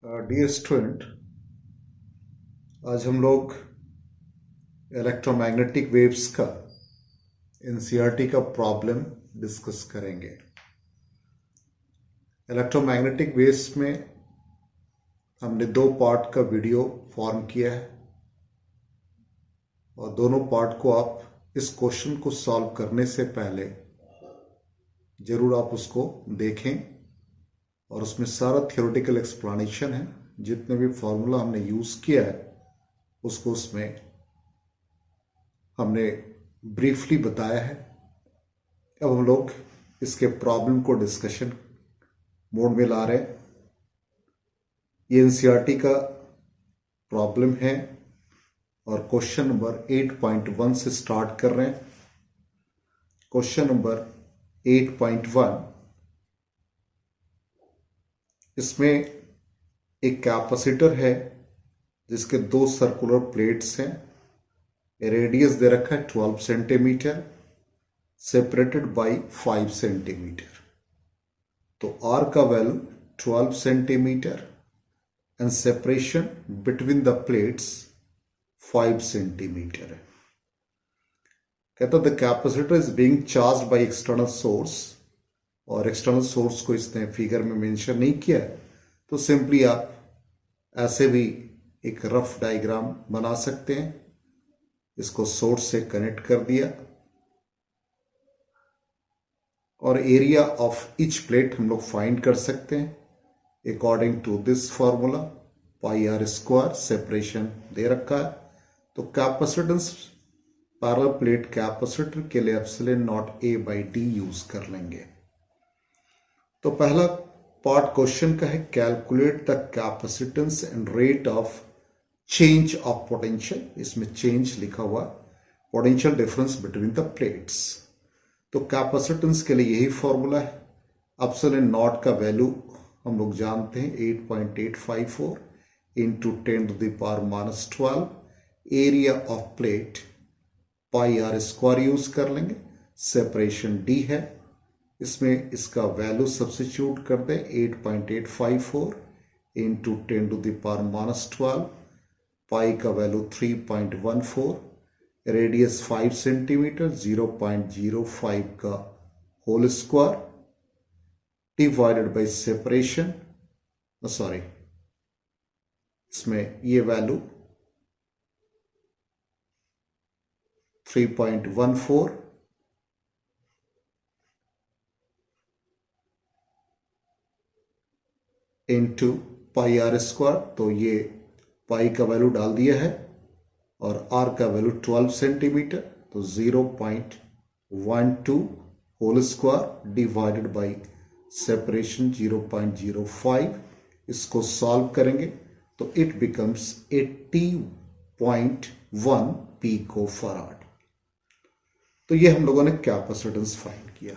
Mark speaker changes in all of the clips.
Speaker 1: Dear student, आज हम लोग इलेक्ट्रोमैग्नेटिक वेव्स का एनसीईआरटी का प्रॉब्लम डिस्कस करेंगे। इलेक्ट्रोमैग्नेटिक वेव्स में हमने 2 पार्ट का वीडियो फॉर्म किया है और दोनों पार्ट को आप इस क्वेश्चन को सॉल्व करने से पहले जरूर आप उसको देखें और उसमें सारा थियोरेटिकल एक्सप्लेनेशन है। जितने भी फॉर्मूला हमने यूज किया है उसको उसमें हमने ब्रीफली बताया है। अब हम लोग इसके प्रॉब्लम को डिस्कशन मोड में ला रहे हैं। ये एनसीईआरटी का प्रॉब्लम है और क्वेश्चन नंबर 8.1 से स्टार्ट कर रहे हैं। क्वेश्चन नंबर 8.1, इसमें एक कैपेसिटर है जिसके 2 सर्कुलर प्लेट्स हैं। रेडियस दे रखा है 12 सेंटीमीटर, सेपरेटेड बाय 5 सेंटीमीटर। तो आर का value 12 centimetre and separation between the plates 5 centimetre है। कहता the capacitor is being charged by external source, और एक्सटर्नल सोर्स को इसने फिगर में मेंशन नहीं किया है, तो सिंपली आप ऐसे भी एक रफ डायग्राम बना सकते हैं। इसको सोर्स से कनेक्ट कर दिया और एरिया ऑफ ईच प्लेट हम लोग फाइंड कर सकते हैं according to this formula pi are square. Separation दे रखा है, तो कैपेसिटेंस पैरेलल प्लेट कैपेसिटर के लिए epsilon naught A by D use कर लेंगे। तो पहला पार्ट क्वेश्चन का है calculate the capacitance and rate of change of potential. इसमें चेंज लिखा हुआ, potential difference between the plates. तो कैपेसिटेंस के लिए यही फॉर्मूला है। एप्सिलॉन नॉट का वैल्यू हम लोग जानते हैं 8.854 into 10 to the power -12। Area of plate pi are square use कर लेंगे। सेपरेशन डी है, इसमें इसका वैल्यू सब्स्टिट्यूट कर दें 8.854 into 10 to the power -12। Pi का वैल्यू 3.14, रेडियस 5 सेंटीमीटर, 0.05 का whole square divided by separation, sorry इसमें ये value 3.14 into pi are square. तो ये पाई का वैल्यू डाल दिया है और आर का वैल्यू 12 सेंटीमीटर, तो 0.12 whole square divided by separation 0.05। इसको सॉल्व करेंगे तो इट बिकम्स 80.1 पिको फराड। तो ये हम लोगों ने कैपेसिटेंस फाइंड किया।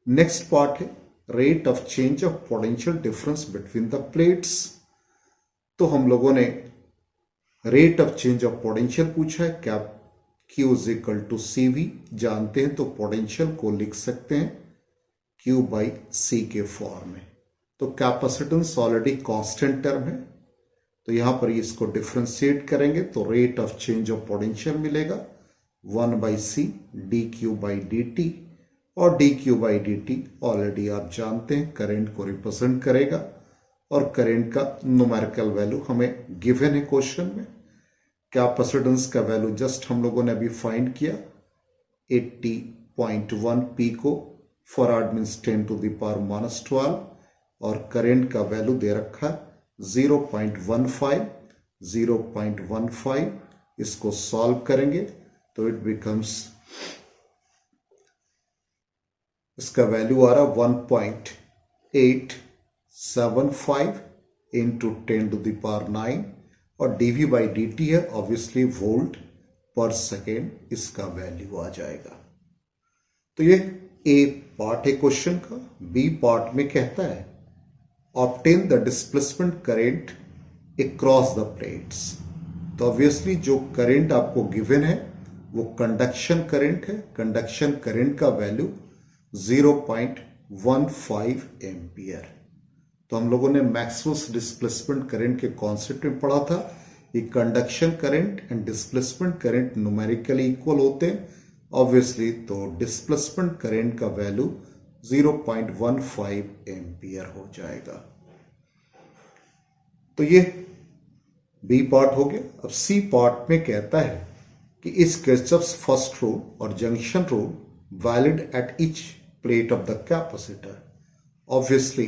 Speaker 1: नेक्स्ट पार्ट है rate of change of potential difference between the plates. तो हम लोगों ने rate of change of potential पूछा है। क्या Q is equal to CV जानते हैं, तो पोटेंशियल को लिख सकते हैं Q बाई C के फॉर्म में। तो कैपेसिटेंस ऑलरेडी कांस्टेंट टर्म है, तो यहां पर इसको डिफरेंशिएट करेंगे तो rate of change of potential मिलेगा 1/C dQ बाई dt, और dQ बाई dt ऑलरेडी आप जानते हैं करंट को रिप्रेजेंट करेगा और करंट का न्यूमेरिकल वैल्यू हमें गिवन है क्वेश्चन में। कैपेसिटेंस का वैल्यू जस्ट हम लोगों ने अभी फाइंड किया 80.1 pico farad means 10 to the power -12, और करंट का वैल्यू दे रखा 0.15। इसको सॉल्व करेंगे तो इट बिकम्स, इसका वैल्यू आ रहा 1.875 इंटू 10 टू द पावर 9, और dV बाई dt है ऑब्वियसली वोल्ट पर सेकेंड, इसका वैल्यू आ जाएगा। तो ये ए पार्ट है क्वेश्चन का। बी पार्ट में कहता है obtain the displacement current across the plates. तो ऑब्वियसली जो करंट आपको गिवन है वो कंडक्शन करंट है। कंडक्शन करंट का वैल्यू 0.15 एम्पियर। तो हम लोगों ने मैक्सवेल्स डिस्प्लेसमेंट करंट के कॉन्सेप्ट में पढ़ा था कि conduction current and displacement current numerically equal होते हैं ऑब्वियसली, तो डिस्प्लेसमेंट करंट का वैल्यू 0.15 एम्पियर हो जाएगा। तो ये बी पार्ट हो गया। अब सी पार्ट में कहता है कि इस किरचॉफ्स फर्स्ट रूल और junction rule valid at each plate of the capacitor. Obviously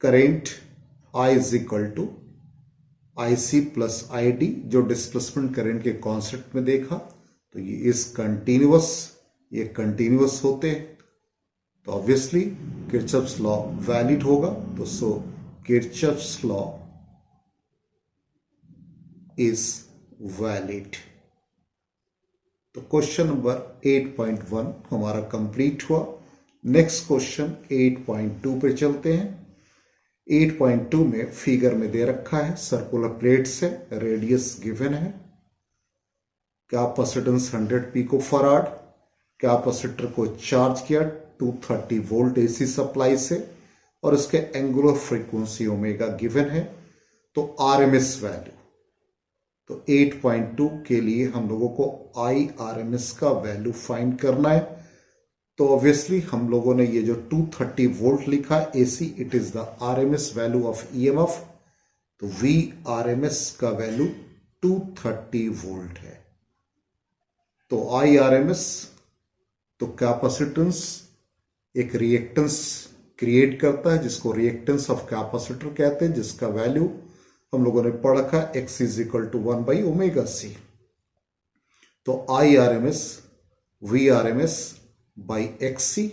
Speaker 1: current I is equal to IC plus ID, जो डिस्प्लेसमेंट करंट के कॉन्सेप्ट में देखा, तो ये इज कंटिन्यूअस, ये कंटिन्यूअस होते हैं, तो ऑब्वियसली किरचॉफ्स लॉ वैलिड होगा। तो सो किरचॉफ्स लॉ इज वैलिड। तो क्वेश्चन नंबर 8.1 हमारा कंप्लीट हुआ। नेक्स्ट क्वेश्चन 8.2 पे चलते हैं। 8.2 में फिगर में दे रखा है सर्कुलर प्लेट से, रेडियस गिवन है, कैपेसिटेंस 100 पिको फराड, कैपेसिटर को चार्ज किया 230 वोल्ट एसी सप्लाई से और इसके एंगुलर फ्रीक्वेंसी ओमेगा गिवन है। तो आरएमएस वैल्यू, तो 8.2 के लिए हम लोगों को IRMS का वैल्यू फाइंड करना है। तो ऑब्वियसली हम लोगों ने ये जो 230 वोल्ट लिखा है AC, it is the RMS value of EMF, तो VRMS का वैल्यू 230 वोल्ट है। तो IRMS, तो कैपेसिटेंस एक रिएक्टेंस क्रिएट करता है जिसको रिएक्टेंस ऑफ कैपेसिटर कहते हैं, जिसका वैल्यू हम लोगों ने पढ़ रखा है X is equal to 1/ωc। तो IRMS VRMS बाई XC,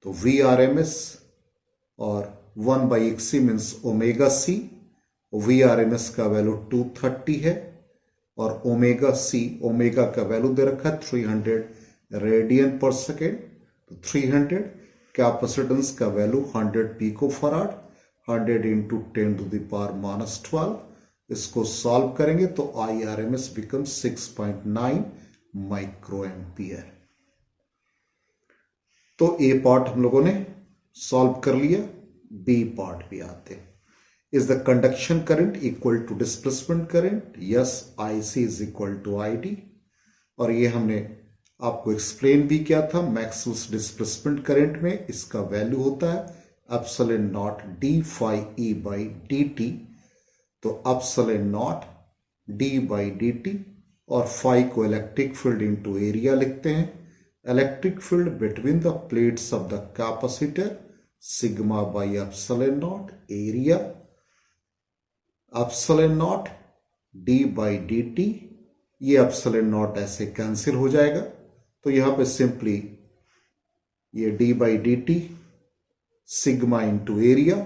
Speaker 1: तो VRMS और 1/XC मीन्स ωc। VRMS का वैल्यू 230 है और ओमेगा का वैल्यू दे रखा है 300 रेडियन पर सेकेंड, तो 300। कैपेसिटेंस का value 100 pico farad, 100 into 10 to the power -12। इसको सॉल्व करेंगे तो IRMS बिकम 6.9 माइक्रो एम्पियर। तो ए पार्ट हम लोगों ने सॉल्व कर लिया। बी पार्ट भी आते हैं। Is the conduction current equal to displacement current? Yes, IC is equal to ID। और ये हमने आपको एक्सप्लेन भी किया था, मैक्सवेल्स डिस्प्लेसमेंट करंट में इसका वैल्यू होता है epsilon not d phi E by dt। तो epsilon not d by dt और phi को इलेक्ट्रिक फील्ड इनटू एरिया लिखते हैं। Electric field between the plates of the capacitor sigma by epsilon not area, epsilon not d by dt, ये epsilon not ऐसे cancel हो जाएगा। तो यहां पे सिंपली ये d by dt sigma into area,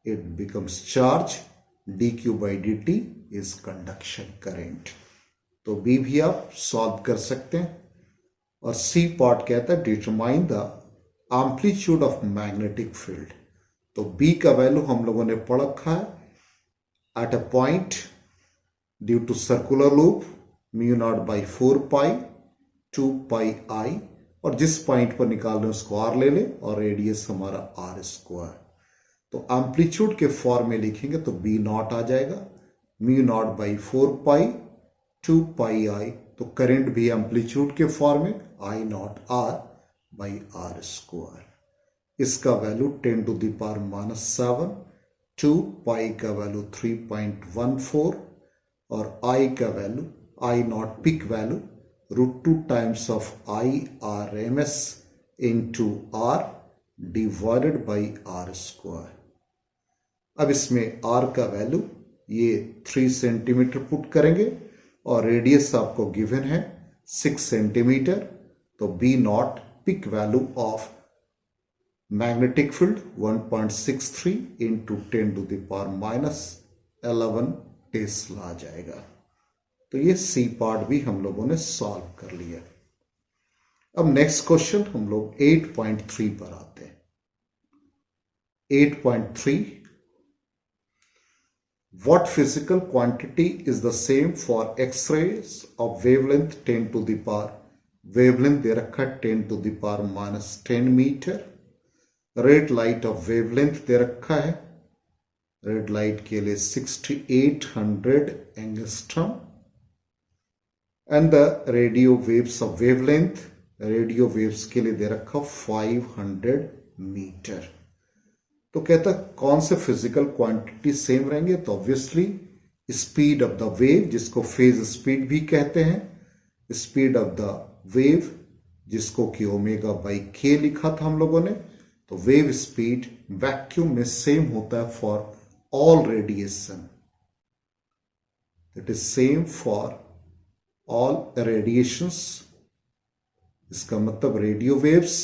Speaker 1: it becomes charge, dq by dt is conduction current. तो B भी आप सॉल्व कर सकते हैं। और सी पार्ट कहता है determine the amplitude of magnetic field. तो बी का वैल्यू हम लोगों ने पढ़ रखा है at a point due to circular loop μ0/4 pi 2 pi I, और जिस पॉइंट पर निकाल रहे उसको R ले ले और रेडियस हमारा R²। तो एम्पलीट्यूड के फॉर्म में लिखेंगे तो B0 आ जाएगा, μ0/4 पाई 2 पाई I। तो करंट भी एम्पलीट्यूड के फॉर्म में I0R/R²। इसका value 10 to the power -7, 2 pi का वैल्यू 3.14 और I का value I0 peak value √2 times of IRMS into R divided by R²। अब इसमें R का वैल्यू ये 3 सेंटीमीटर पुट करेंगे और रेडियस आपको गिवन है 6 सेंटीमीटर। तो B0 peak value of magnetic field 1.63 into 10 to the power -11 tesla आ जाएगा। तो ये सी पार्ट भी हम लोगों ने सॉल्व कर लिया। अब नेक्स्ट क्वेश्चन हम लोग 8.3 पर आते हैं। 8.3, what physical quantity is the same for X-rays of wavelength 10 to the power, wavelength दे रखा 10 to the power -10 metre, red light of wavelength दे रखा है रेड लाइट के लिए 6800 angstrom and the radio waves of wavelength, radio waves के लिए दे रखा 500 metre. तो कहता कौन से फिजिकल क्वांटिटी सेम रहेंगे, तो obviously speed of the wave जिसको फेज स्पीड भी कहते हैं, स्पीड ऑफ द वेव जिसको कि ओमेगा बाई के लिखा था हम लोगों ने, तो वेव स्पीड वैक्यूम में सेम होता है for all radiation, it is same for all radiations. इसका मतलब रेडियो वेव्स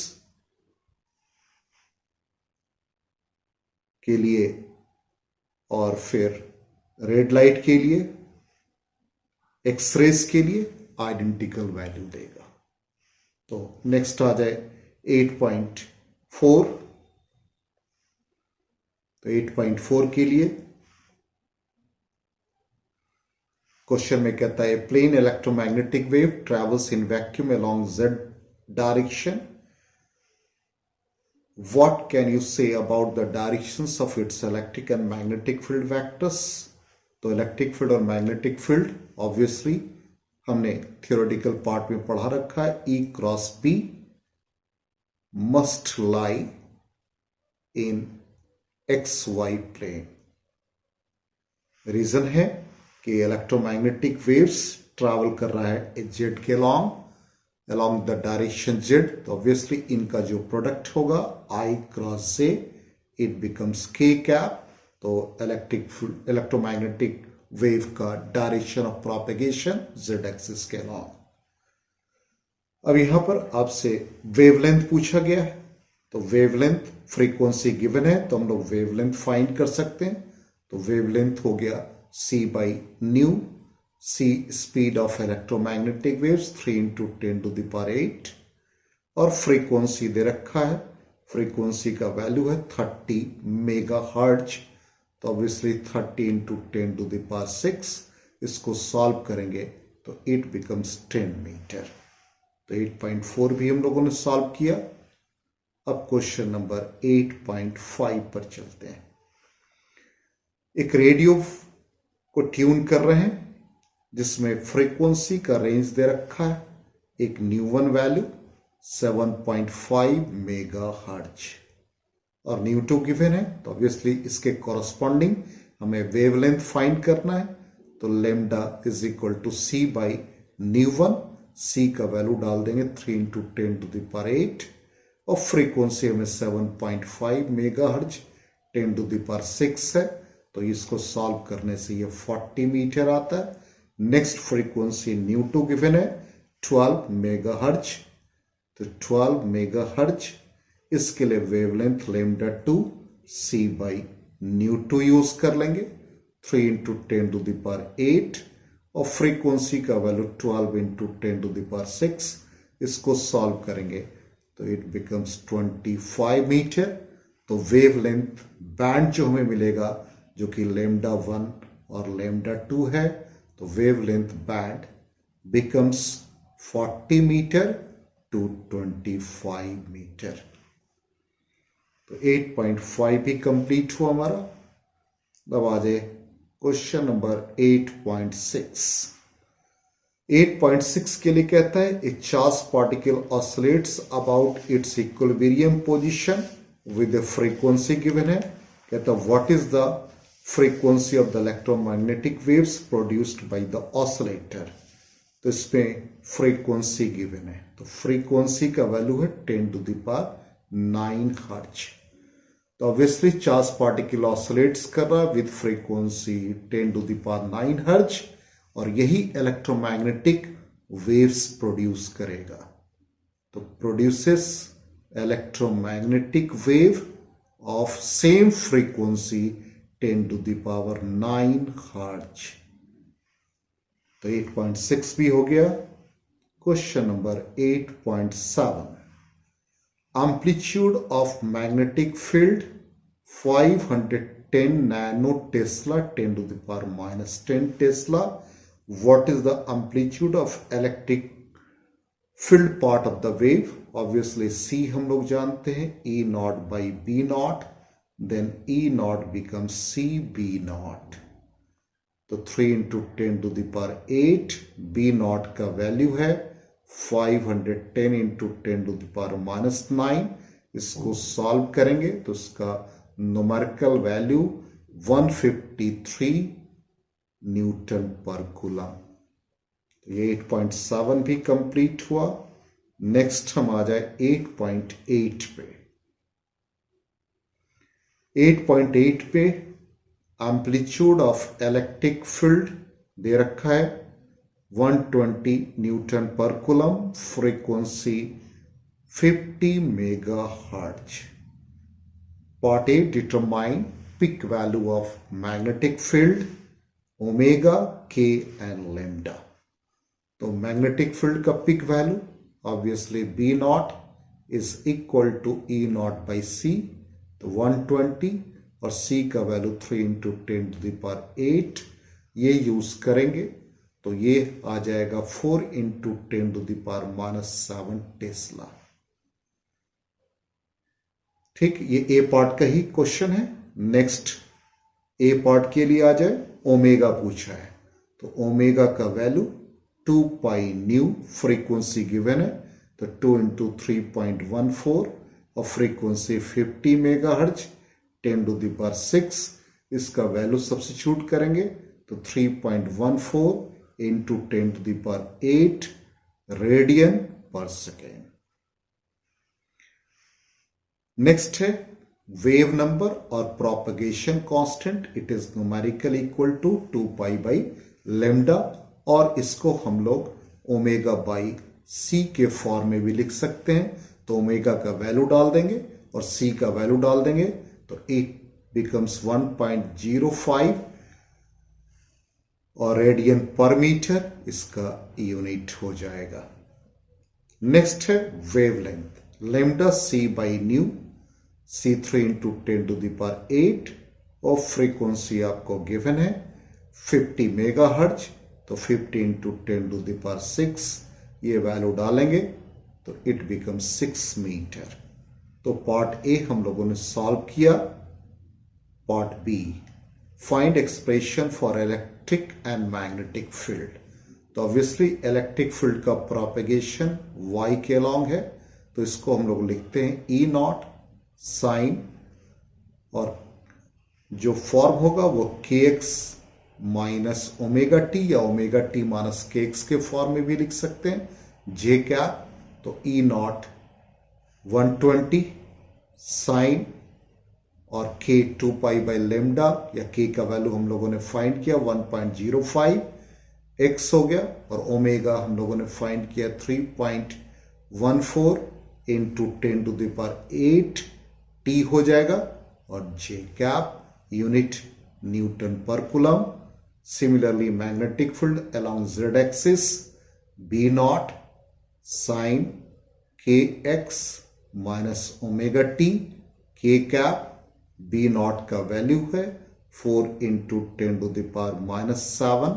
Speaker 1: के लिए और फिर रेड लाइट के लिए, एक्सरेज के लिए आइडेंटिकल वैल्यू देगा। तो नेक्स्ट आ जाए 8.4। तो 8.4 के लिए क्वेश्चन में कहता है plane electromagnetic wave travels in vacuum along z direction, what can you say about the directions of its electric and magnetic field vectors? तो इलेक्ट्रिक फील्ड और मैग्नेटिक फील्ड ऑब्वियसली हमने थियोरेटिकल पार्ट में पढ़ा रखा है, E cross B must lie in XY plane. Reason है कि electromagnetic waves travel कर रहा है जेड के along the direction z, तो ऑब्वियसली इनका जो प्रोडक्ट होगा I cross J it becomes K cap. तो इलेक्ट्रोमैग्नेटिक वेव का direction of propagation z axis के along। अब यहां पर आपसे वेवलेंथ पूछा गया है, तो वेवलेंथ फ्रीक्वेंसी गिवन है तो हम लोग वेवलेंथ फाइंड कर सकते हैं। तो वेवलेंथ हो गया c by new, c speed of electromagnetic waves 3 into 10 to the power 8 और फ्रीक्वेंसी दे रखा है, फ्रीक्वेंसी का वैल्यू है 30 मेगाहर्ट्ज। तो obviously 30 into 10 to the power 6, इसको सॉल्व करेंगे तो इट बिकम्स 10 मीटर। तो 8.4 भी हम लोगों ने सॉल्व किया। अब क्वेश्चन नंबर 8.5 पर चलते हैं। एक रेडियो को ट्यून कर रहे हैं जिसमें फ्रीक्वेंसी का रेंज दे रखा है, एक न्यू1 वैल्यू 7.5 मेगाहर्ट्ज और न्यू2 गिवन है। तो ऑब्वियसली इसके कॉरस्पॉन्डिंग हमें वेवलेंथ फाइंड करना है। तो lambda is equal to c by न्यू1, c का वैल्यू डाल देंगे 3 into 10 to the power 8 और फ्रीक्वेंसी हमें 7.5 मेगाहर्ट्ज 10 to the power 6 है। तो इसको सॉल्व करने से ये 40 मीटर आता है। नेक्स्ट फ्रीक्वेंसी न्यू2 गिवन है 12 मेगाहर्ट्ज, तो 12 मेगाहर्ट्ज इसके लिए वेवलेंथ लेमडा 2 c बाई न्यू2 यूज कर लेंगे 3 into 10 to the power 8 और फ्रीक्वेंसी का value 12 into 10 to the power 6, इसको सॉल्व करेंगे तो इट बिकम्स 25 मीटर। तो वेवलेंथ बैंड जो हमें मिलेगा जो कि लेमडा 1 और लेमडा 2 है, तो wavelength band becomes 40 metre to 25 metre. तो 8.5 भी कंप्लीट हुआ हमारा। अब आ जाए क्वेश्चन नंबर 8.6। 8.6 के लिए कहता है ए charge particle oscillates about it's equilibrium position with the frequency given है। कहता है what is the frequency of the electromagnetic waves produced by the oscillator. तो इसमें फ्रीक्वेंसी गिवन है, तो फ्रीक्वेंसी का वैल्यू है 10 to the power 9 हर्ट्ज। तो ऑब्वियसली चार्ज पार्टिकल ऑसिलेट्स कर रहा है with frequency 10 to the power 9 hertz और यही इलेक्ट्रोमैग्नेटिक वेव्स प्रोड्यूस करेगा। तो produces electromagnetic wave of same frequency 10 to the power 9 hertz. तो 8.6 भी हो गया। Question number 8.7। Amplitude of magnetic field 510 nano Tesla 10 to the power -10 Tesla. What is the amplitude of electric field part of the wave. Obviously C हम लोग जानते हैं E0 by B0 then E naught becomes CB naught. तो 3 into 10 to the power 8, B naught का value है 510 into 10 to the power minus 9. इसको solve करेंगे तो इसका न्यूमेरिकल वैल्यू 153 न्यूटन पर कूलम. तो ये 8.7 भी कंप्लीट हुआ. नेक्स्ट हम आ जाए 8.8 पे. 8.8 पे एम्पलीट्यूड ऑफ इलेक्ट्रिक फील्ड दे रखा है 120 न्यूटन पर coulomb, frequency 50 megahertz. Part A, determine peak value of magnetic field omega, K and lambda. तो मैग्नेटिक फील्ड का peak value obviously B naught is equal to E naught by C. तो 120 और C का value 3 into 10 to the power 8 ये use करेंगे तो ये आ जाएगा 4 into 10 to the power minus 7 Tesla. ठीक, ये ए पार्ट का ही क्वेश्चन है. नेक्स्ट ए पार्ट के लिए आ जाए. ओमेगा पूछा है तो ओमेगा का value 2 pi nu, frequency given है तो 2 इंटू 3.14 और frequency 50 megahertz, 10 to the power 6. इसका वैल्यू सब्स्टिट्यूट करेंगे तो 3.14 into 10 to the power 8 radian पर सेकेंड. नेक्स्ट है वेव नंबर और propagation constant. It is numerical equal to 2 pi by lambda और इसको हम लोग ओमेगा बाई सी के फॉर्म में भी लिख सकते हैं. तो ओमेगा का वैल्यू डाल देंगे और सी का वैल्यू डाल देंगे तो इट बिकम्स 1.05 और रेडियन पर मीटर इसका यूनिट हो जाएगा. नेक्स्ट है wavelength. Lambda c by nu, c 3 into 10 to the power 8 और फ्रीक्वेंसी आपको गिवन है 50 मेगाहर्ट्ज. तो 50 इंटू 10 टू द पावर 6 ये वैल्यू डालेंगे तो इट बिकम्स 6 मीटर. तो पार्ट ए हम लोगों ने सॉल्व किया. Part B, find expression for electric and magnetic field. तो ऑब्वियसली इलेक्ट्रिक फील्ड का प्रोपेगेशन वाई के अलॉन्ग है तो इसको हम लोग लिखते हैं ई नॉट साइन और जो फॉर्म होगा वो के एक्स माइनस ओमेगा टी या ओमेगा टी माइनस के एक्स के फॉर्म में भी लिख सकते हैं. जे क्या तो ई नॉट 120 साइन और के 2 पाई बाई लेमडा या के का वैल्यू हम लोगों ने फाइंड किया 1.05 एक्स हो गया और ओमेगा हम लोगों ने फाइंड किया 3.14 into 10 to the power 8 t हो जाएगा और जे कैप यूनिट न्यूटन पर coulomb. Similarly magnetic field along z axis B naught sine k x minus omega t. K cap B naught का वैल्यू है 4 into 10 to the power minus 7.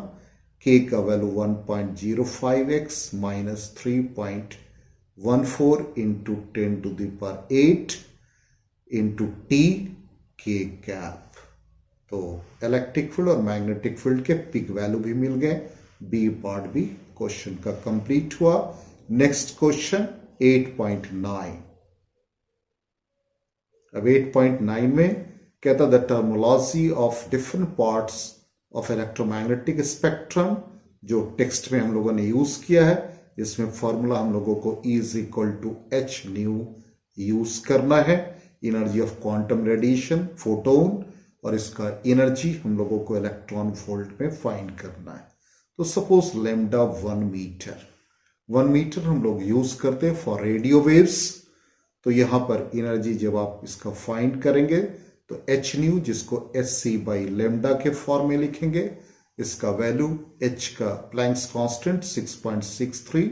Speaker 1: K का value 1.05 x minus 3.14 into 10 to the power 8 into t k cap. तो electric field और magnetic field के pick value भी मिल गए. B part भी question का कंप्लीट हुआ. Next question 8.9. अब 8.9 में कहता the terminology of different parts of electromagnetic spectrum, जो टेक्स्ट में हम लोगों ने यूज किया है. इसमें फॉर्मूला हम लोगों को E is equal to h nu use करना है. Energy of quantum radiation photon और इसका एनर्जी हम लोगों को इलेक्ट्रॉन वोल्ट में फाइंड करना है. तो सपोज लेमडा 1 मीटर हम लोग यूज करते हैं फॉर रेडियो वेव्स. तो यहां पर एनर्जी जब आप इसका फाइंड करेंगे तो एच न्यू जिसको एच सी बाई लेमडा के फॉर्म में लिखेंगे. इसका वैल्यू एच का Planck's constant 6.63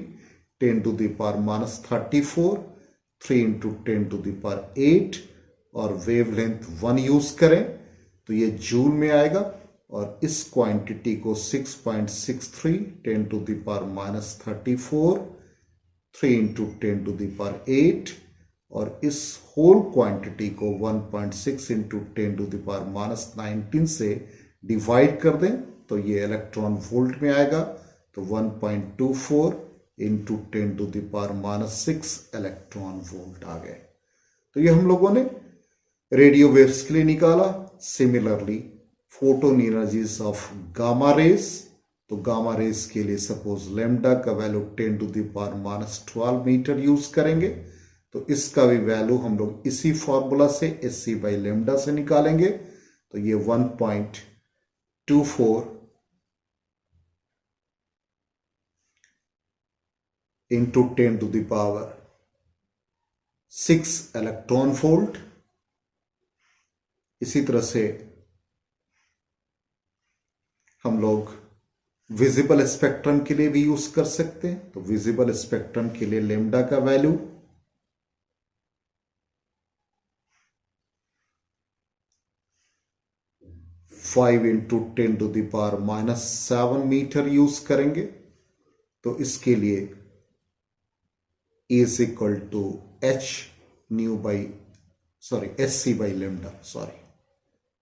Speaker 1: 10 to the power minus 34 3 into 10 to the power 8 और वेवलेंथ 1 यूज करें तो ये जूल में आएगा और इस क्वांटिटी को 6.63 10 to the power minus 34 3 into 10 to the power 8 और इस होल क्वांटिटी को 1.6 इंटू 10⁻⁻19 से डिवाइड कर दें तो ये इलेक्ट्रॉन वोल्ट में आएगा। तो 1.24 इंटू 10⁻⁻6 इलेक्ट्रॉन वोल्ट आ गए। तो ये हम लोगों ने रेडियो वेव्स के लिए निकाला। Similarly photon energies of gamma rays, तो गामा रेस के लिए सपोज लेमडा का वैल्यू 10⁻12 मीटर यूज करेंगे। तो इसका भी वैल्यू हम लोग इसी फॉर्मूला से Sc बाई लेमडा से निकालेंगे। तो ये 1.24 इंटू 10⁻6 इलेक्ट्रॉन वोल्ट। इसी तरह से हम लोग विजिबल स्पेक्ट्रम के लिए भी यूज कर सकते हैं। तो विजिबल स्पेक्ट्रम के लिए लेमडा का वैल्यू 5 इंटू 10⁻⁻7 मीटर यूज करेंगे। तो इसके लिए is equal to Sc by lambda,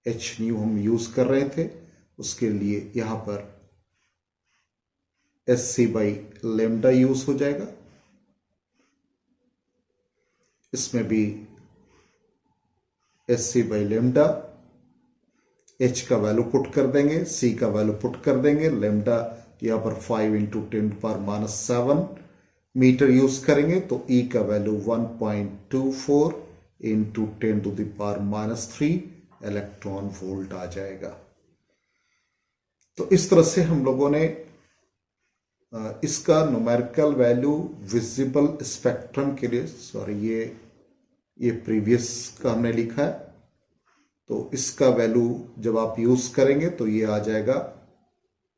Speaker 1: H new हम यूज कर रहे थे, उसके लिए यहां पर Sc बाई लेमडा यूज हो जाएगा। इसमें भी Sc बाई लेमडा, H का वैल्यू पुट कर देंगे, C का वैल्यू पुट कर देंगे, लेमडा यहां पर 5 इंटू 10⁻⁻7 मीटर यूज करेंगे। तो E का वैल्यू 1.24 इंटू 10⁻³ इलेक्ट्रॉन वोल्ट आ जाएगा। तो इस तरह से हम लोगों ने इसका न्यूमेरिकल वैल्यू विजिबल स्पेक्ट्रम के लिए, ये प्रीवियस का हमने लिखा है। तो इसका वैल्यू जब आप यूज करेंगे तो ये आ जाएगा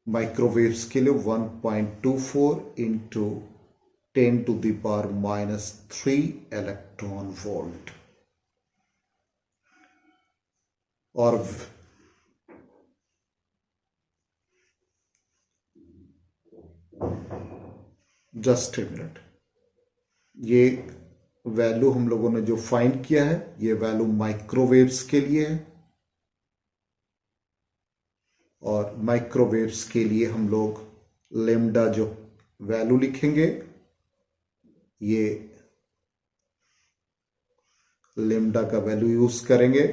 Speaker 1: माइक्रोवेव्स के लिए 1.24 इंटू 10⁻³ इलेक्ट्रॉन वोल्ट। और जस्ट ए मिनट, ये वैल्यू हम लोगों ने जो फाइंड किया है ये वैल्यू माइक्रोवेव्स के लिए है। और माइक्रोवेव्स के लिए हम लोग लेमडा जो वैल्यू लिखेंगे, ये लेमडा का वैल्यू यूज करेंगे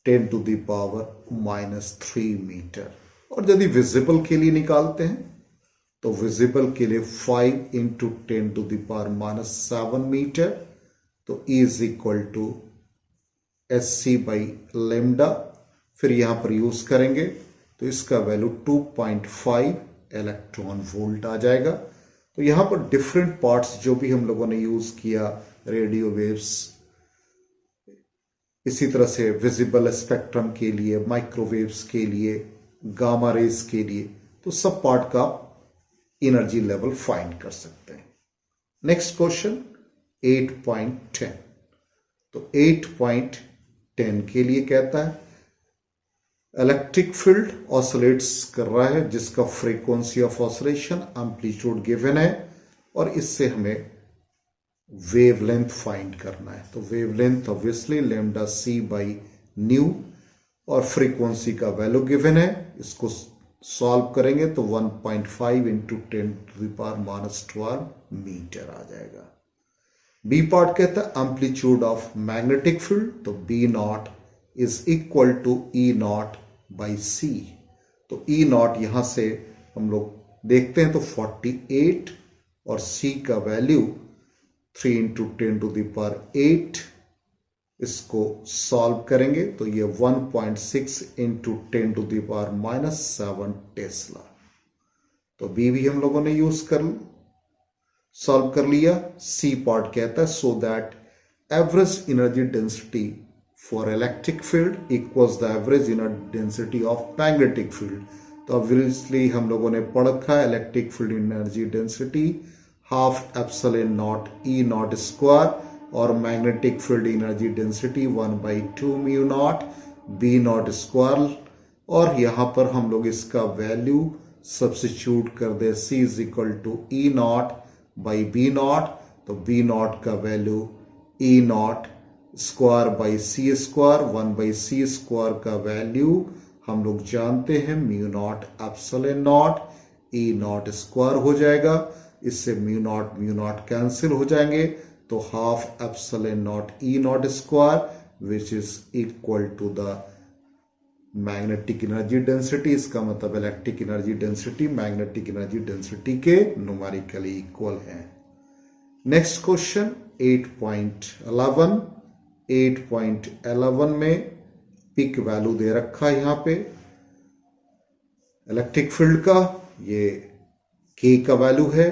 Speaker 1: 10⁻³ मीटर। और यदि विजिबल के लिए निकालते हैं तो विजिबल के लिए 5 इंटू 10⁻⁻7 मीटर। तो E is equal to Sc by lambda, फिर यहां पर यूज करेंगे तो इसका वैल्यू 2.5 इलेक्ट्रॉन वोल्ट आ जाएगा। तो यहां पर डिफरेंट पार्ट्स जो भी हम लोगों ने यूज किया, रेडियो वेव्स, इसी तरह से विजिबल स्पेक्ट्रम के लिए, माइक्रोवेव्स के लिए, गामा रेस के लिए, तो सब पार्ट का एनर्जी लेवल फाइंड कर सकते हैं। Next question 8.10। तो 8.10 के लिए कहता है इलेक्ट्रिक फील्ड ऑसिलेट्स कर रहा है जिसका frequency of oscillation amplitude given है और इससे हमें वेवलेंथ फाइंड करना है। तो wavelength obviously lambda C by new और फ्रीक्वेंसी का वैल्यू गिवन है। इसको सॉल्व करेंगे तो 1.5 इंटू 10⁻⁻12 मीटर आ जाएगा। बी पार्ट कहता है एम्पलीट्यूड ऑफ मैग्नेटिक फील्ड, तो B0 is equal to E0 by C। तो E0 यहां से हम लोग देखते हैं तो 48 और C का वैल्यू 3 इंटू 10⁸। इसको सॉल्व करेंगे तो ये 1.6 इंटू 10⁻⁻7 टेस्ला। तो बी भी हम लोगों ने सॉल्व कर लिया। सी पार्ट कहता है so that average energy density for electric field equals the average energy density of magnetic field. तो ऑब्वियसली हम लोगों ने पढ़ रखा है electric field energy density half epsilon naught E0 square और magnetic field energy density 1/2 mu naught B0 square. और यहां पर हम लोग इसका वैल्यू सब्स्टिट्यूट कर दे C is equal to E0 by B0। तो B0 का value E naught square by c square, 1/c² का वैल्यू हम लोग जानते हैं mu naught epsilon naught E naught square हो जाएगा। इससे म्यू नॉट कैंसिल हो जाएंगे, तो half epsilon naught E naught square which is equal to the magnetic energy density. इसका मतलब electric energy density magnetic energy density के न्यूमेरिकली इक्वल है। Next question 8.11। 8.11 में पिक वैल्यू दे रखा है यहां पे इलेक्ट्रिक फील्ड का, ये के का वैल्यू है।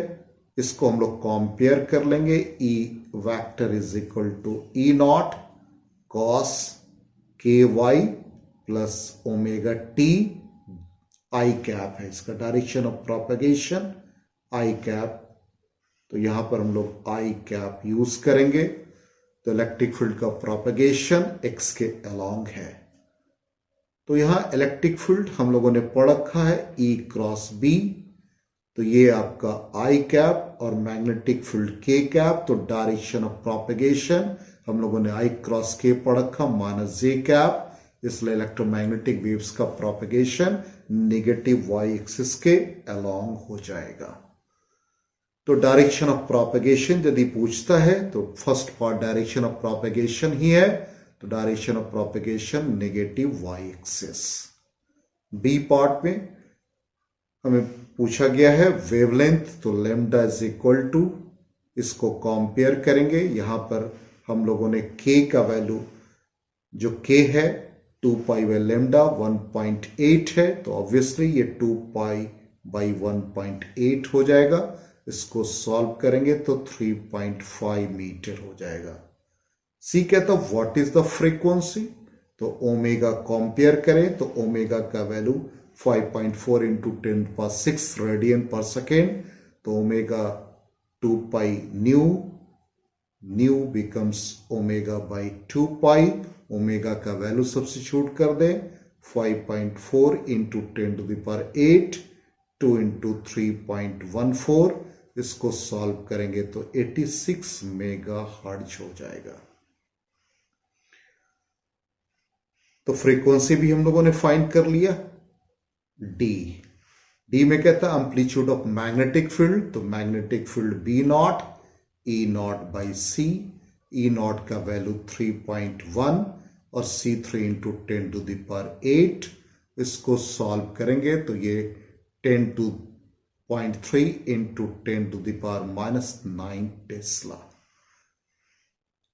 Speaker 1: इसको हम लोग कंपेयर कर लेंगे। E vector is equal to E naught cos k y plus omega t, i cap है इसका direction of propagation i cap, तो यहां पर हम लोग आई कैप यूज करेंगे। तो इलेक्ट्रिक फील्ड का प्रोपेगेशन एक्स के अलोंग है। तो यहां इलेक्ट्रिक फील्ड हम लोगों ने पढ़ रखा है ई क्रॉस बी, तो ये आपका आई कैप और मैग्नेटिक फील्ड के कैप। तो डायरेक्शन ऑफ प्रोपेगेशन हम लोगों ने आई क्रॉस के पढ़ रखा माइनस जे कैप, इसलिए इलेक्ट्रोमैग्नेटिक वेव्स का प्रोपेगेशन नेगेटिव वाई एक्सिस के अलोंग हो जाएगा। तो डायरेक्शन ऑफ प्रोपेगेशन यदि पूछता है तो first part direction of propagation ही है, तो direction of propagation negative Y axis. B part में हमें पूछा गया है वेवलेंथ, तो लैम्डा इज इक्वल टू, इसको कंपेयर करेंगे। यहां पर हम लोगों ने के का वैल्यू जो के है 2 पाई बाई लैम्डा 1.8 है, तो ऑब्वियसली ये 2 पाई बाई 1.8 हो जाएगा। इसको सॉल्व करेंगे तो 3.5 मीटर हो जाएगा। सी कहता व्हाट इज द फ्रीक्वेंसी, तो ओमेगा कंपेयर करें तो ओमेगा का वैल्यू 5.4 इंटू 10⁶ रेडियन पर सेकेंड, तो omega 2 pi new becomes omega by 2 pi. Omega का वैल्यू सब्स्टिट्यूट कर दें 5.4 इंटू 10⁸, 2 इंटू 3.14, इसको सॉल्व करेंगे तो 86 मेगा हर्ट्ज हो जाएगा। तो फ्रीक्वेंसी भी हम लोगों ने फाइंड कर लिया। डी में कहता है एम्पलीट्यूड ऑफ मैग्नेटिक फील्ड, तो magnetic field B naught E naught by c, E naught का वैल्यू 3.1 और C3 इंटू 10⁸, इसको सॉल्व करेंगे तो ये 10⁻³ इंटू 10⁻⁻9 टेस्ला।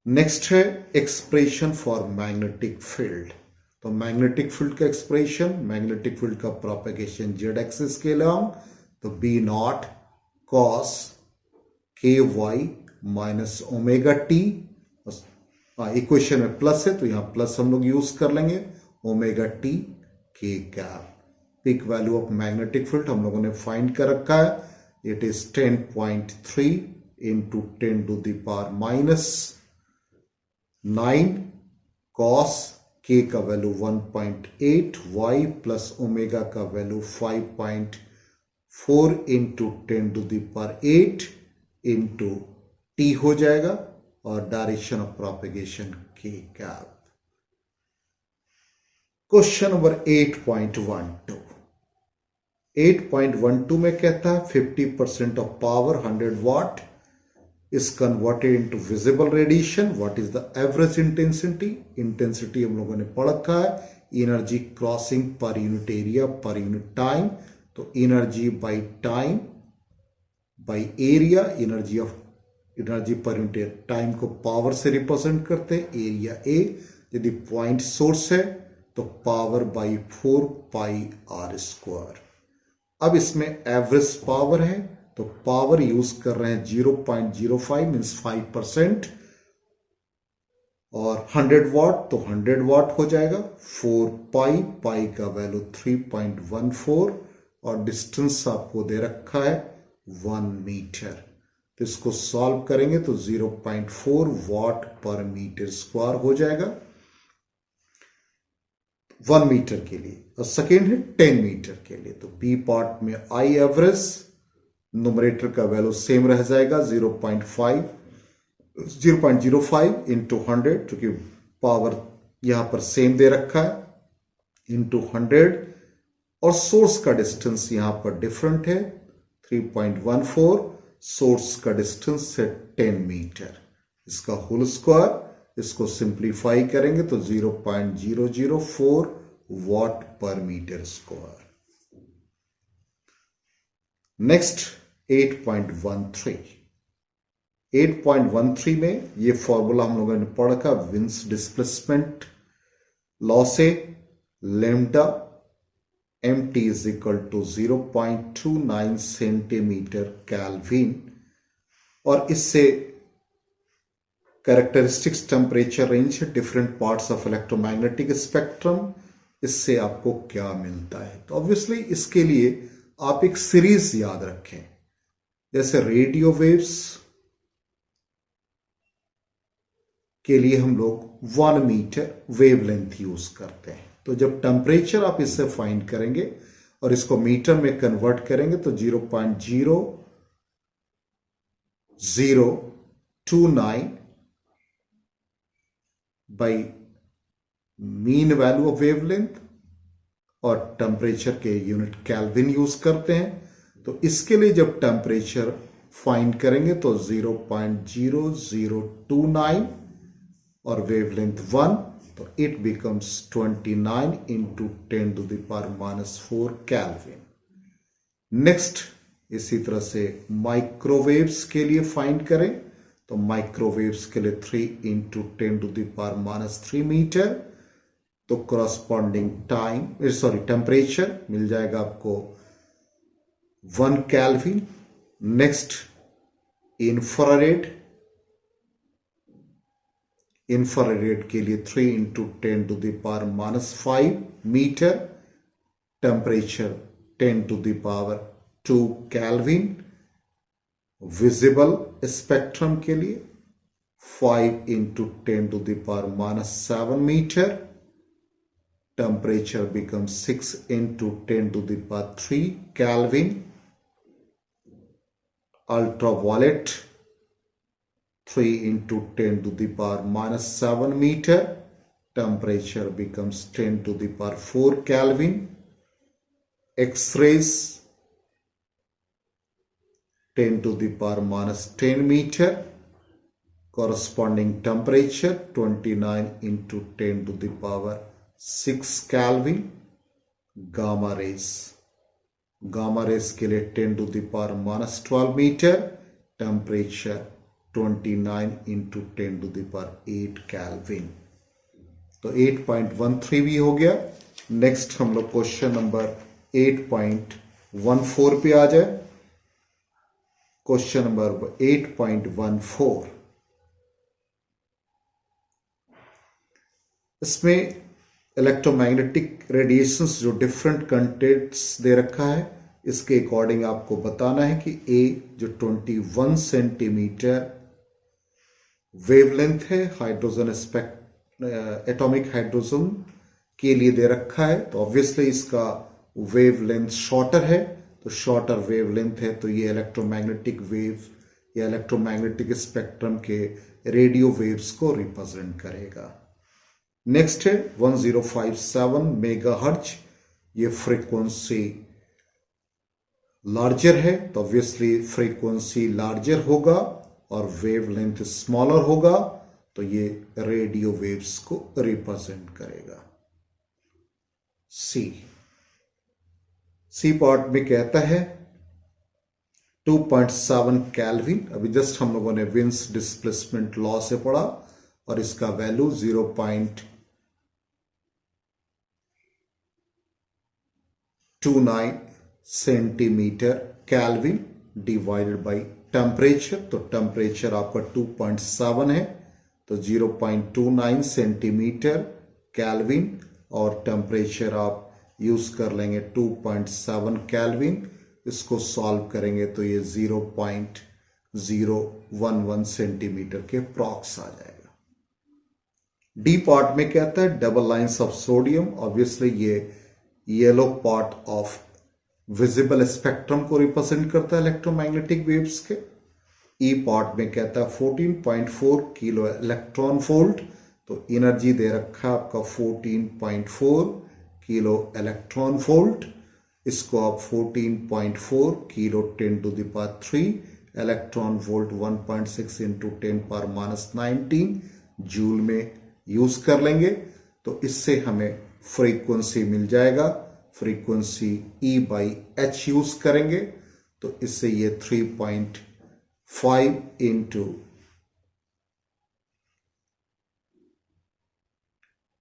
Speaker 1: नेक्स्ट है एक्सप्रेशन फॉर मैग्नेटिक फील्ड, तो मैग्नेटिक फील्ड का एक्सप्रेशन, मैग्नेटिक फील्ड का प्रोपेगेशन जेड एक्सिस के लॉन्ग, तो B naught cos k y minus omega t, equation में प्लस है तो यहां प्लस हम लोग यूज कर लेंगे, omega t k cap. Peak value of magnetic field हम लोगों ने फाइंड कर रखा है, it is 10.3 into 10⁻⁹ cos k का वैल्यू 1.8 वाई प्लस ओमेगा का वैल्यू 5.4 इंटू 10⁸ इंटू टी हो जाएगा, और direction of propagation k cap. Question number 8.12। 8.12 में कहता है 50% of power 100 watt is converted into visible radiation. What is the average intensity? Intensity हम लोगों ने पढ़ रखा है, energy crossing per unit area per unit time, तो energy by time by area, energy per unit time को power से represent करते हैं, एरिया ए। यदि पॉइंट सोर्स है तो power by 4 pi are square. अब इसमें एवरेज पावर है तो पावर यूज कर रहे हैं 0.05 मीन्स 5%, और 100 वाट तो 100 वाट हो जाएगा 4 पाई, पाई का वैल्यू 3.14, और डिस्टेंस आपको दे रखा है 1 मीटर। तो इसको सॉल्व करेंगे तो 0.4 वाट पर मीटर स्क्वायर हो जाएगा 1 मीटर के लिए, और सेकेंड है 10 मीटर के लिए। तो बी पार्ट में आई एवरेज, न्यूमरेटर का वैल्यू सेम रह जाएगा 0.5, 0.05 इंटू 100, क्योंकि पावर यहां पर सेम दे रखा है, इंटू 100, और सोर्स का डिस्टेंस यहां पर डिफरेंट है 3.14, सोर्स का डिस्टेंस है 10 मीटर। इसका होल स्क्वायर, इसको सिंप्लीफाई करेंगे तो 0.004 वॉट पर मीटर स्क्वायर। नेक्स्ट 8.13 में ये फॉर्मूला हम लोगों ने पढ़ा था विंस डिस्प्लेसमेंट लॉ से, lambda mt is equal to 0.29 centimetre kelvin, और इससे कैरेक्टरिस्टिक्स टेम्परेचर रेंज है different parts of electromagnetic spectrum, इससे आपको क्या मिलता है। तो ऑब्वियसली इसके लिए आप एक सीरीज याद रखें, जैसे रेडियो वेव्स के लिए हम लोग 1 मीटर वेवलेंथ यूज करते हैं। तो जब टेम्परेचर आप इससे फाइंड करेंगे और इसको मीटर में कन्वर्ट करेंगे तो 0.0029 by mean value of wavelength, और टेम्परेचर के यूनिट केल्विन यूज करते हैं। तो इसके लिए जब टेम्परेचर फाइंड करेंगे तो 0.0029 और वेवलेंथ 1, तो it becomes 29 into 10⁻⁻⁴ kelvin. Next इसी तरह से माइक्रोवेव्स के लिए फाइंड करें तो माइक्रोवेव्स के लिए 3 इंटू 10⁻³ मीटर, तो करस्पॉन्डिंग टेम्परेचर मिल जाएगा आपको 1 केल्विन। नेक्स्ट इंफ्रारेड के लिए 3 into 10⁻⁵ metre, temperature 10⁻² kelvin. Visible spectrum के लिए 5 into 10⁻⁷ metre, temperature becomes 6 into 10⁻³ Kelvin. Ultraviolet 3 into 10⁻⁷ meter, temperature becomes 10⁴ Kelvin. X-rays 10⁻⁻10 meter, corresponding temperature 29 into 10⁻⁶ Kelvin. Gamma rays के लिए 10⁻⁻12 metre, temperature 29 into 10⁸ Kelvin. तो 8.13 भी हो गया। नेक्स्ट हम लोग क्वेश्चन नंबर 8.14 पे आ जाए। क्वेश्चन नंबर 8.14, इसमें इलेक्ट्रोमैग्नेटिक रेडिएशंस जो डिफरेंट कंटेंट्स दे रखा है, इसके अकॉर्डिंग आपको बताना है कि ए जो 21 सेंटीमीटर वेवलेंथ है हाइड्रोजन एटॉमिक हाइड्रोजन के लिए दे रखा है, तो ऑब्वियसली इसका वेवलेंथ शॉर्टर है, तो शॉर्टर वेवलेंथ है तो ये इलेक्ट्रोमैग्नेटिक वेव या इलेक्ट्रोमैग्नेटिक स्पेक्ट्रम के रेडियो वेव्स को रिप्रेजेंट करेगा। नेक्स्ट है 1057 मेगाहर्ट्ज, ये फ्रीक्वेंसी लार्जर है, तो ऑब्वियसली फ्रीक्वेंसी लार्जर होगा और वेवलेंथ स्मॉलर होगा, तो ये रेडियो वेव्स को रिप्रेजेंट करेगा। सी पार्ट में कहता है 2.7 केल्विन, अभी जस्ट हम लोगों ने विंस डिस्प्लेसमेंट लॉ से पढ़ा, और इसका value 0.29 centimetre kelvin divided by temperature, तो टेम्परेचर आपका 2.7 है, तो 0.29 सेंटीमीटर केल्विन, और टेम्परेचर आप यूज कर लेंगे 2.7 केल्विन, इसको सॉल्व करेंगे तो ये 0.011 सेंटीमीटर के प्रॉक्स आ जाएगा। डी पार्ट में कहता है double lines of sodium, obviously ये yellow part of visible spectrum को रिप्रेजेंट करता है इलेक्ट्रोमैग्नेटिक वेव्स के, ई पार्ट में कहता है 14.4 किलो इलेक्ट्रॉन वोल्ट, तो एनर्जी दे रखा है आपका 14.4 किलो इलेक्ट्रॉन वोल्ट। इसको आप 14.4 kilo 10⁻³ electron volt 1.6 into 10⁻⁻19 joule में यूज कर लेंगे। तो इससे हमें फ्रीक्वेंसी मिल जाएगा। फ्रीक्वेंसी E/h यूज करेंगे तो इससे ये 3.5 इंटू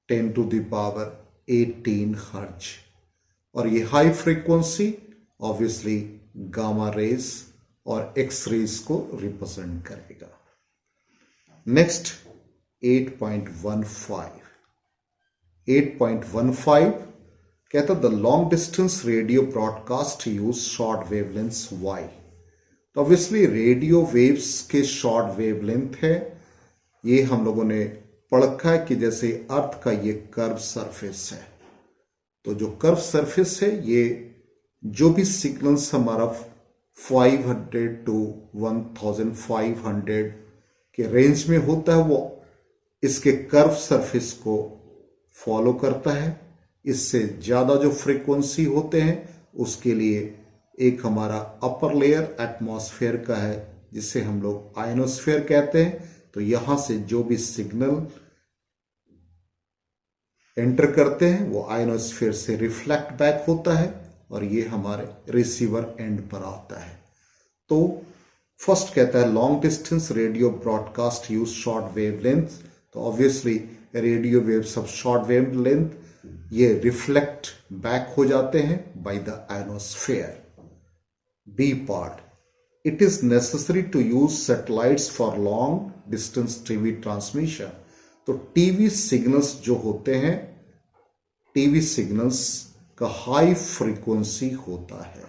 Speaker 1: 10⁻18 हर्ट्ज, और ये high frequency obviously gamma rays और एक्स रेज को रिप्रेजेंट करेगा। नेक्स्ट 8.15 कहता the long distance radio broadcast use short wavelength why. तो ऑब्वियसली रेडियो वेव्स के शॉर्ट वेवलेंथ है। ये हम लोगों ने पढ़ा है कि जैसे अर्थ का ये कर्व सरफेस है, तो जो कर्व सरफेस है ये जो भी सिग्नल्स हमारा 500 to 1500 के रेंज में होता है वो इसके कर्व सरफेस को फॉलो करता है। इससे ज्यादा जो फ्रीक्वेंसी होते हैं उसके लिए एक हमारा अपर लेयर एटमॉस्फेयर का है जिसे हम लोग आयनोस्फेयर कहते हैं। तो यहां से जो भी सिग्नल एंटर करते हैं वो आयनोस्फेयर से रिफ्लेक्ट बैक होता है और ये हमारे रिसीवर एंड पर आता है। तो फर्स्ट कहता है long distance radio broadcast use short wavelength. तो ऑब्वियसली रेडियो वेव सब शॉर्ट वेवलेंथ ये रिफ्लेक्ट बैक हो जाते हैं by the ionosphere. B part, it is necessary to use satellites for long distance TV transmission. तो TV signals जो होते हैं, टीवी सिग्नल्स का हाई फ्रीक्वेंसी होता है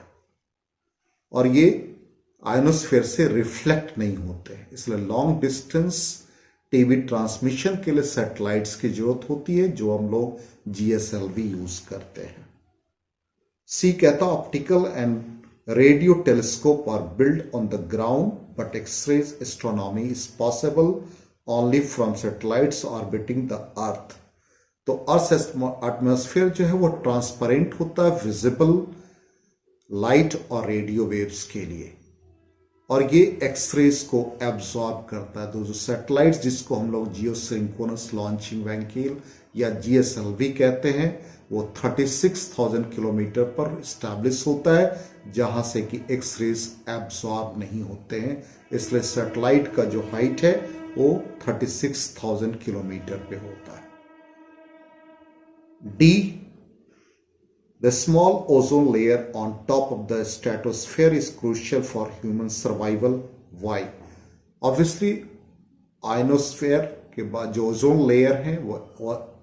Speaker 1: और ये आयनोस्फेयर से रिफ्लेक्ट नहीं होते हैं, इसलिए लॉन्ग डिस्टेंस टीवी ट्रांसमिशन के लिए सैटेलाइट्स की जरूरत होती है जो हम लोग GSLV यूज करते हैं। सी कहता optical and radio telescope are build on the ground but X rays astronomy is possible only from satellites orbiting the earth. तो अर्थ एटमॉस्फेयर जो है वो ट्रांसपेरेंट होता है विजिबल लाइट और रेडियो वेव्स के लिए, और ये एक्सरेज को एब्जॉर्ब करता है। तो जो सैटेलाइट्स जिसको हम लोग जियोसिंक्रोनस लॉन्चिंग व्हीकल या GSLV कहते हैं वो 36,000 किलोमीटर पर स्टैब्लिश होता है जहां से कि एक्सरेज एब्जॉर्ब नहीं होते हैं, इसलिए सैटेलाइट का जो हाइट है वो 36,000 किलोमीटर पे होता है। D, the small ozone layer on top of the stratosphere is crucial for human survival. Why? Obviously, ionosphere के बाद जो ओजोन लेयर है वो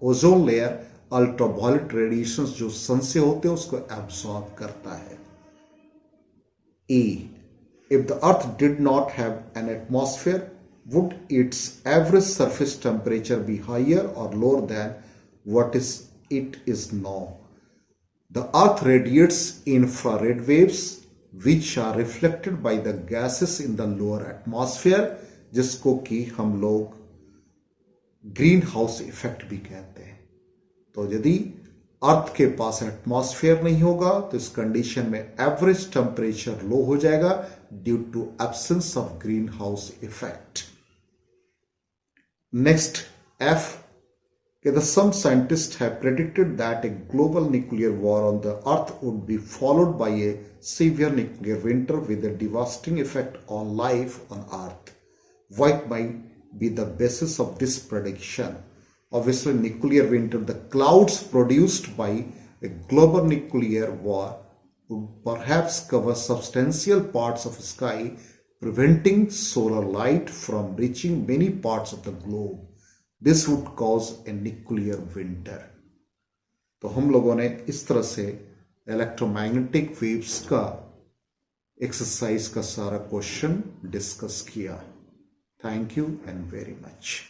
Speaker 1: ओजोन लेयर अल्ट्रावायलेट रेडिएशंस जो सन से होते हैं उसको एब्सॉर्ब करता है। E, if the earth did not have an atmosphere, would its average surface temperature be higher or lower than what it is now? The earth radiates infrared waves which are reflected by the gases in the lower atmosphere, जिसको कि हम लोग green house effect भी कहते हैं। तो यदि अर्थ के पास एटमॉस्फेयर नहीं होगा तो इस कंडीशन में एवरेज टेम्परेचर लो हो जाएगा due to absence of green house effect. Next F, some scientists have predicted that a global nuclear war on the earth would be followed by a severe nuclear winter with a devastating effect on life on earth. What might be the basis of this prediction? Obviously, nuclear winter, the clouds produced by a global nuclear war would perhaps cover substantial parts of the sky, preventing solar light from reaching many parts of the globe. This would cause a nuclear winter. तो हम लोगों ने इस तरह से electromagnetic waves का exercise का सारा क्वेश्चन डिस्कस किया। Thank you and very much.